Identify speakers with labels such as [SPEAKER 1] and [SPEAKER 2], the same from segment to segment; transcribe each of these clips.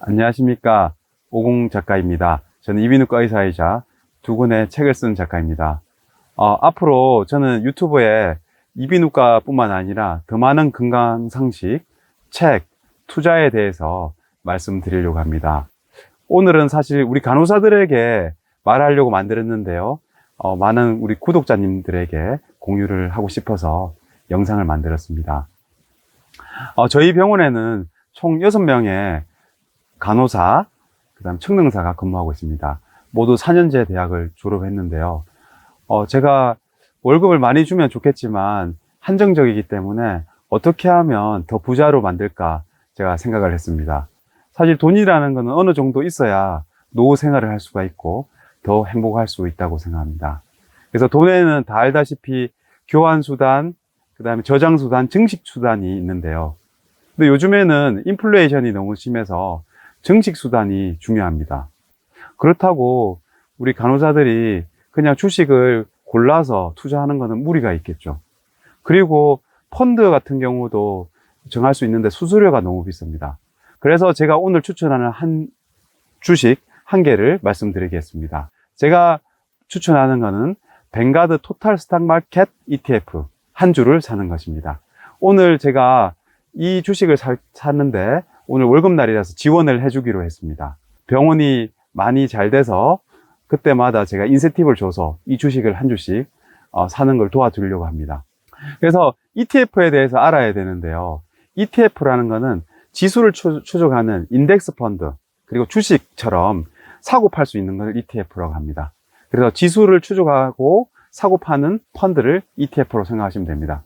[SPEAKER 1] 안녕하십니까. 오공 작가입니다. 저는 이비인후과 의사이자 두 권의 책을 쓴 작가입니다. 앞으로 저는 유튜브에 이비인후과뿐만 아니라 더 많은 건강 상식, 책, 투자에 대해서 말씀드리려고 합니다. 오늘은 사실 우리 간호사들에게 말하려고 만들었는데요. 많은 우리 구독자님들에게 공유를 하고 싶어서 영상을 만들었습니다. 저희 병원에는 총 6명의 간호사, 그 다음 청능사가 근무하고 있습니다. 모두 4년제 대학을 졸업했는데요. 제가 월급을 많이 주면 좋겠지만 한정적이기 때문에 어떻게 하면 더 부자로 만들까 제가 생각을 했습니다. 사실 돈이라는 것은 어느 정도 있어야 노후 생활을 할 수가 있고 더 행복할 수 있다고 생각합니다. 그래서 돈에는 다 알다시피 교환수단, 그 다음에 저장수단, 증식수단이 있는데요. 근데 요즘에는 인플레이션이 너무 심해서 증식수단이 중요합니다. 그렇다고 우리 간호사들이 그냥 주식을 골라서 투자하는 것은 무리가 있겠죠. 그리고 펀드 같은 경우도 정할 수 있는데 수수료가 너무 비쌉니다. 그래서 제가 오늘 추천하는 주식 한 개를 말씀드리겠습니다. 제가 추천하는 것은 뱅가드 토탈 스탁 마켓 ETF 한 주를 사는 것입니다. 오늘 제가 이 주식을 샀는데 오늘 월급날이라서 지원을 해주기로 했습니다. 병원이 많이 잘 돼서 그때마다 제가 인센티브를 줘서 이 주식을 한 주씩 사는 걸 도와드리려고 합니다. 그래서 ETF에 대해서 알아야 되는데요. ETF라는 거는 지수를 추적하는 인덱스 펀드, 그리고 주식처럼 사고 팔 수 있는 걸 ETF라고 합니다. 그래서 지수를 추적하고 사고 파는 펀드를 ETF로 생각하시면 됩니다.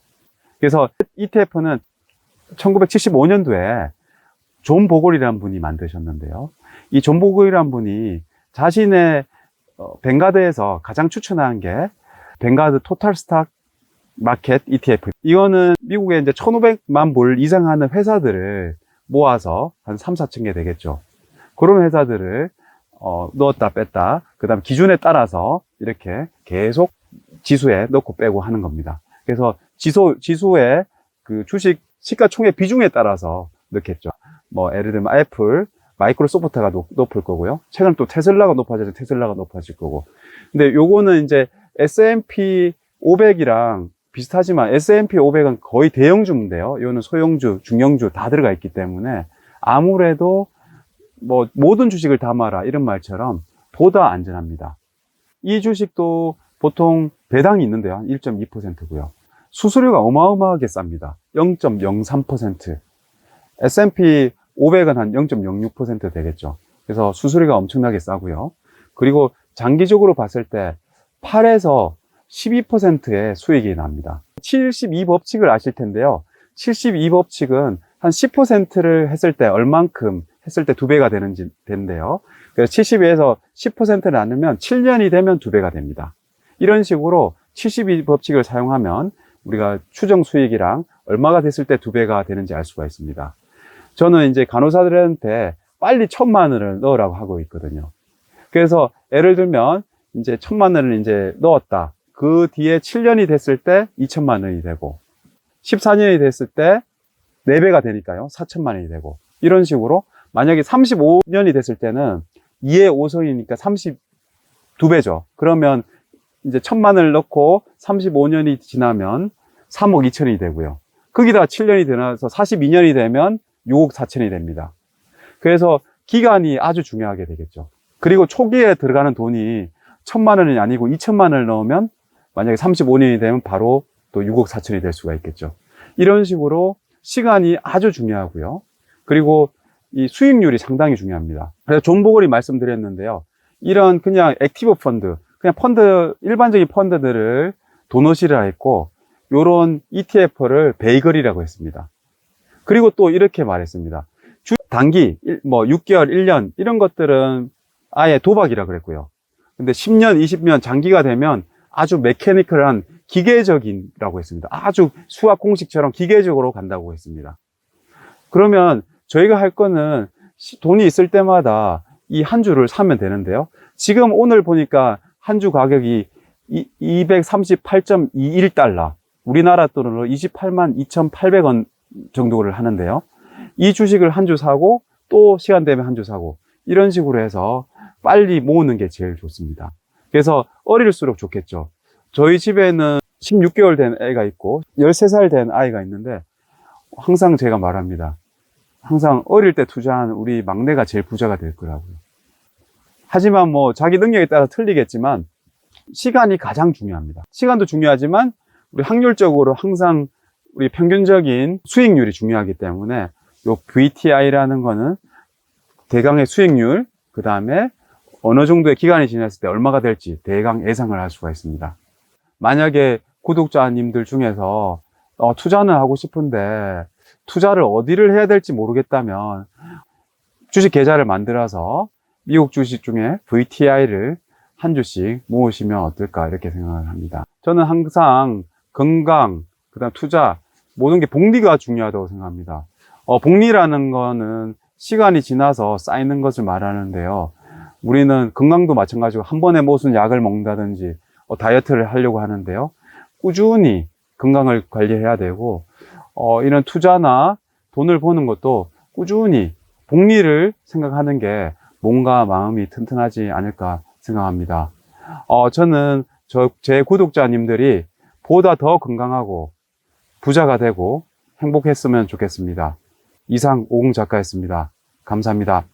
[SPEAKER 1] 그래서 ETF는 1975년도에 존 보글이라는 분이 만드셨는데요. 이 존 보글이라는 분이 자신의 뱅가드에서 가장 추천한 게 뱅가드 토탈 스탁 마켓 ETF. 이거는 미국에 이제 1,500만 불 이상 하는 회사들을 모아서 한 3, 4천 개 되겠죠. 그런 회사들을 넣었다 뺐다, 그 다음 기준에 따라서 이렇게 계속 지수에 넣고 빼고 하는 겁니다. 그래서 지수의 그 주식 시가총액 비중에 따라서 넣겠죠. 예를 들면 애플, 마이크로소프트가 높을 거고요. 최근 또 테슬라가 높아져서 테슬라가 높아질 거고. 근데 요거는 이제 S&P 500이랑 비슷하지만 S&P 500은 거의 대형주인데요. 이거는 소형주, 중형주 다 들어가 있기 때문에 아무래도 모든 주식을 담아라 이런 말처럼 보다 안전합니다. 이 주식도 보통 배당이 있는데요. 1.2%고요. 수수료가 어마어마하게 쌉니다. 0.03%. S&P 500은 한 0.06% 되겠죠. 그래서 수수료가 엄청나게 싸고요. 그리고 장기적으로 봤을 때 8에서 12%의 수익이 납니다. 72법칙을 아실 텐데요. 72법칙은 한 10%를 했을 때 얼만큼 했을 때 2배가 되는데요. 그래서 72에서 10%를 나누면 7년이 되면 2배가 됩니다. 이런 식으로 72법칙을 사용하면 우리가 추정 수익이랑 얼마가 됐을 때 2배가 되는지 알 수가 있습니다. 저는 이제 간호사들한테 빨리 1,000만 원을 넣으라고 하고 있거든요. 그래서 예를 들면 이제 1,000만 원을 이제 넣었다. 그 뒤에 7년이 됐을 때 2,000만 원이 되고 14년이 됐을 때 4배가 되니까요. 4,000만 원이 되고 이런 식으로 만약에 35년이 됐을 때는 2의 5성이니까 32배죠. 그러면 이제 1,000만 원을 넣고 35년이 지나면 3억 2천이 되고요. 거기다 7년이 지나서 42년이 되면 6억 4천이 됩니다. 그래서 기간이 아주 중요하게 되겠죠. 그리고 초기에 들어가는 돈이 1,000만 원이 아니고 2천만 원을 넣으면 만약에 35년이 되면 바로 또 6억 4천이 될 수가 있겠죠. 이런 식으로 시간이 아주 중요하고요. 그리고 이 수익률이 상당히 중요합니다. 그래서 존 보글이 말씀드렸는데요. 이런 그냥 액티브 펀드, 그냥 일반적인 펀드들을 도너시라 했고, 요런 ETF를 베이글이라고 했습니다. 그리고 또 이렇게 말했습니다. 단기, 6개월, 1년, 이런 것들은 아예 도박이라 그랬고요. 근데 10년, 20년 장기가 되면 아주 메커니컬한 기계적이라고 했습니다. 아주 수학 공식처럼 기계적으로 간다고 했습니다. 그러면 저희가 할 거는 돈이 있을 때마다 이 한 주를 사면 되는데요. 지금 오늘 보니까 한 주 가격이 238.21달러, 우리나라 돈으로 28만 2,800원 정도를 하는데요. 이 주식을 한 주 사고 또 시간 되면 한 주 사고, 이런 식으로 해서 빨리 모으는 게 제일 좋습니다. 그래서 어릴수록 좋겠죠. 저희 집에는 16개월 된 애가 있고 13살 된 아이가 있는데, 항상 제가 말합니다. 항상 어릴 때 투자한 우리 막내가 제일 부자가 될 거라고요. 하지만 뭐 자기 능력에 따라 틀리겠지만 시간이 가장 중요합니다. 시간도 중요하지만 우리 확률적으로 항상 우리 평균적인 수익률이 중요하기 때문에 요 VTI라는 거는 대강의 수익률, 그 다음에 어느 정도의 기간이 지났을 때 얼마가 될지 대강 예상을 할 수가 있습니다. 만약에 구독자님들 중에서 투자는 하고 싶은데 투자를 어디를 해야 될지 모르겠다면 주식 계좌를 만들어서 미국 주식 중에 VTI를 한 주씩 모으시면 어떨까, 이렇게 생각을 합니다. 저는 항상 건강, 그다음 투자, 모든 게 복리가 중요하다고 생각합니다. 복리라는 거는 시간이 지나서 쌓이는 것을 말하는데요. 우리는 건강도 마찬가지고 한 번에 무슨 약을 먹는다든지 다이어트를 하려고 하는데요. 꾸준히 건강을 관리해야 되고, 이런 투자나 돈을 버는 것도 꾸준히 복리를 생각하는 게 몸과 마음이 튼튼하지 않을까 생각합니다. 저는 제 구독자님들이 보다 더 건강하고 부자가 되고 행복했으면 좋겠습니다. 이상 오공 작가였습니다. 감사합니다.